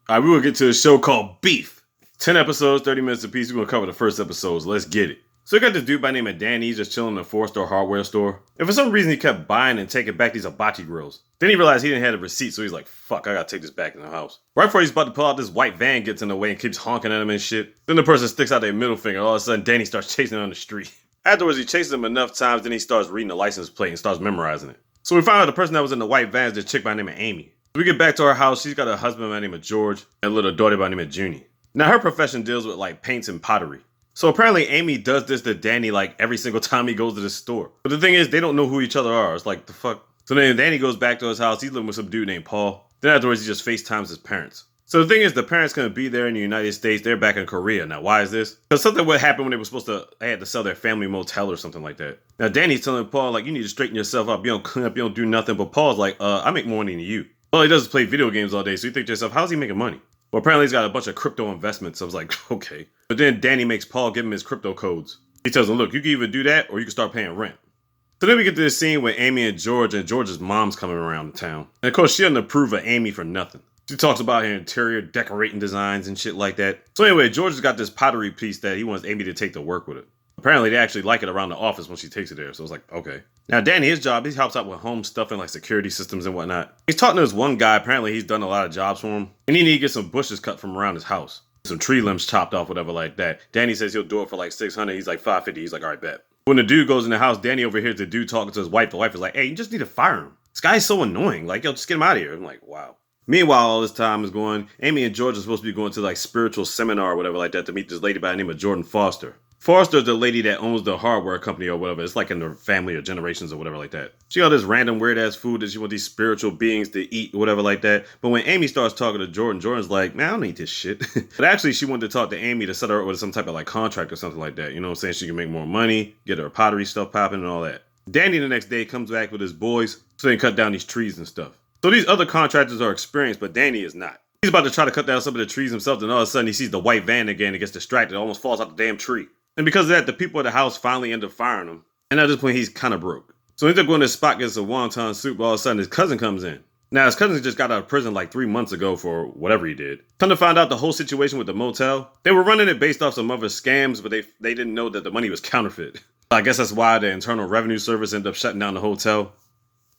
All right, we will get to a show called Beef. 10 episodes, 30 minutes apiece. We're going to cover the first episodes. Let's get it. So we got this dude by the name of Danny. He's just chilling in a four-store hardware store. And for some reason, he kept buying and taking back these hibachi grills. Then he realized he didn't have a receipt, so he's like, fuck, I gotta take this back in the house. Right before he's about to pull out, this white van gets in the way and keeps honking at him and shit. Then the person sticks out their middle finger. All of a sudden, Danny starts chasing him on the street. Afterwards, he chases him enough times, then he starts reading the license plate and starts memorizing it. So we find out the person that was in the white van is this chick by the name of Amy. We get back to her house. She's got a husband by the name of George and a little daughter by the name of Junie. Now, her profession deals with like paints and pottery. So apparently Amy does this to Danny like every single time he goes to the store. But the thing is, they don't know who each other are. It's like, the fuck? So then Danny goes back to his house. He's living with some dude named Paul. Then afterwards, he just FaceTimes his parents. So the thing is, the parents couldn't be there in the United States. They're back in Korea. Now, why is this? Because something would happen when they had to sell their family motel or something like that. Now, Danny's telling Paul, like, you need to straighten yourself up. You don't clean up. You don't do nothing. But Paul's like, I make more money than you. All he does is play video games all day. So you think to yourself, how's he making money? Well, apparently he's got a bunch of crypto investments. So I was like, okay. But then Danny makes Paul give him his crypto codes. He tells him, look, you can either do that or you can start paying rent. So then we get to this scene with Amy and George's mom's coming around town. And of course, she doesn't approve of Amy for nothing. She talks about her interior decorating designs and shit like that. So anyway, George has got this pottery piece that he wants Amy to take to work with it. Apparently, they actually like it around the office when she takes it there. So it's like, okay. Now, Danny, his job, he helps out with home stuff and like security systems and whatnot. He's talking to this one guy. Apparently, he's done a lot of jobs for him. And he need to get some bushes cut from around his house. Some tree limbs chopped off, whatever like that. Danny says he'll do it for like $600. He's like $550. He's like, all right, bet. When the dude goes in the house, Danny overhears the dude talking to his wife. The wife is like, hey, you just need to fire him. This guy's so annoying. Like, yo, just get him out of here. I'm like, wow. Meanwhile, all this time is going, Amy and George are supposed to be going to like spiritual seminar or whatever like that to meet this lady by the name of Jordan Foster. Foster's the lady that owns the hardware company or whatever. It's like in their family or generations or whatever like that. She got this random weird ass food that she wants these spiritual beings to eat or whatever like that. But when Amy starts talking to Jordan, Jordan's like, man, I don't eat this shit. But actually, she wanted to talk to Amy to set her up with some type of like contract or something like that. You know what I'm saying? She can make more money, get her pottery stuff popping and all that. Danny the next day comes back with his boys so they can cut down these trees and stuff. So these other contractors are experienced, but Danny is not. He's about to try to cut down some of the trees himself, and all of a sudden he sees the white van again and gets distracted, almost falls out the damn tree. And because of that, the people at the house finally end up firing him. And at this point, he's kind of broke. So he ends up going to this spot, gets a wonton soup, all of a sudden his cousin comes in. Now, his cousin just got out of prison like 3 months ago for whatever he did. Come to find out the whole situation with the motel, they were running it based off some other scams, but they didn't know that the money was counterfeit. I guess that's why the Internal Revenue Service ended up shutting down the hotel.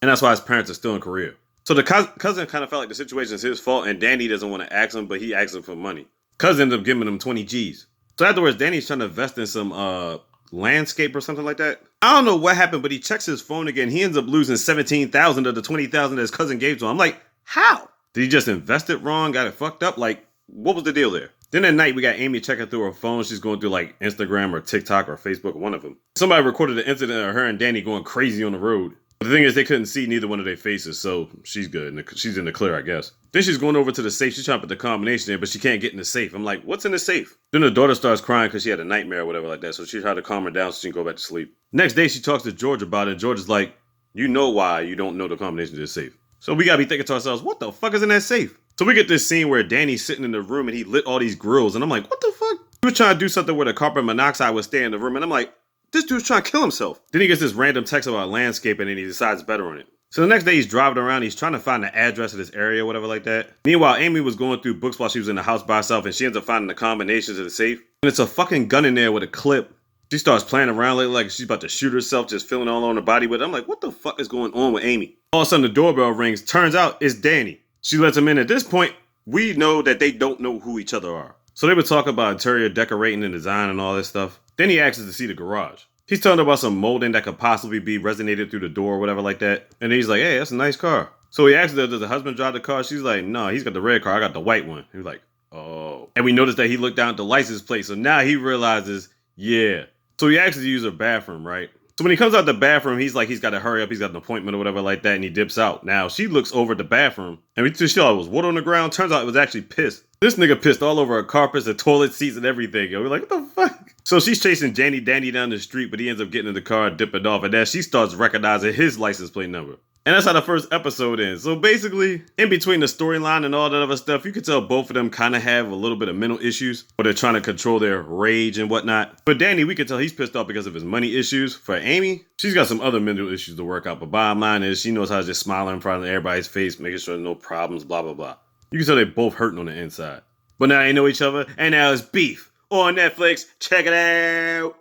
And that's why his parents are still in Korea. So the cousin kind of felt like the situation is his fault, and Danny doesn't want to ask him, but he asks him for money. Cousin ends up giving him 20 G's. So afterwards, Danny's trying to invest in some landscape or something like that. I don't know what happened, but he checks his phone again. He ends up losing 17,000 of the 20,000 that his cousin gave to him. I'm like, how? Did he just invest it wrong? Got it fucked up? Like, what was the deal there? Then at night, we got Amy checking through her phone. She's going through like Instagram or TikTok or Facebook, one of them. Somebody recorded an incident of her and Danny going crazy on the road. But the thing is, they couldn't see neither one of their faces, so she's good. She's in the clear, I guess. Then she's going over to the safe. She's trying to put the combination there, but she can't get in the safe. I'm like, what's in the safe? Then the daughter starts crying because she had a nightmare or whatever like that, so she tried to calm her down so she can go back to sleep. Next day, she talks to George about it, and George is like, you know why you don't know the combination to the safe. So we got to be thinking to ourselves, what the fuck is in that safe? So we get this scene where Danny's sitting in the room, and he lit all these grills, and I'm like, what the fuck? He was trying to do something where the carbon monoxide would stay in the room, and I'm like, this dude's trying to kill himself. Then he gets this random text about landscaping and he decides better on it. So the next day he's driving around. He's trying to find the address of this area or whatever like that. Meanwhile, Amy was going through books while she was in the house by herself and she ends up finding the combinations of the safe. And it's a fucking gun in there with a clip. She starts playing around like she's about to shoot herself, just feeling all on her body with it. I'm like, what the fuck is going on with Amy? All of a sudden the doorbell rings. Turns out it's Danny. She lets him in. At this point, we know that they don't know who each other are. So they were talking about interior decorating and design and all this stuff. Then he asks us to see the garage. He's telling her about some molding that could possibly be resonated through the door or whatever like that. And he's like, hey, that's a nice car. So he asks her, does the husband drive the car? She's like, no, he's got the red car. I got the white one. He's like, oh. And we noticed that he looked down at the license plate. So now he realizes, yeah. So he asks to use her bathroom, right? So when he comes out the bathroom, he's like, he's got to hurry up. He's got an appointment or whatever like that. And he dips out. Now she looks over at the bathroom and we just thought it was water on the ground. Turns out it was actually piss. This nigga pissed all over her carpets, the toilet seats and everything. Yo, we're like, what the fuck? So she's chasing Danny down the street, but he ends up getting in the car and dipping off. And then she starts recognizing his license plate number. And that's how the first episode ends. So basically, in between the storyline and all that other stuff, you can tell both of them kind of have a little bit of mental issues, or they're trying to control their rage and whatnot. For Danny, we can tell he's pissed off because of his money issues. For Amy, she's got some other mental issues to work out. But bottom line is, she knows how to just smile in front of everybody's face, making sure no problems, blah, blah, blah. You can tell they both hurting on the inside. But now they know each other, and now it's beef on Netflix. Check it out.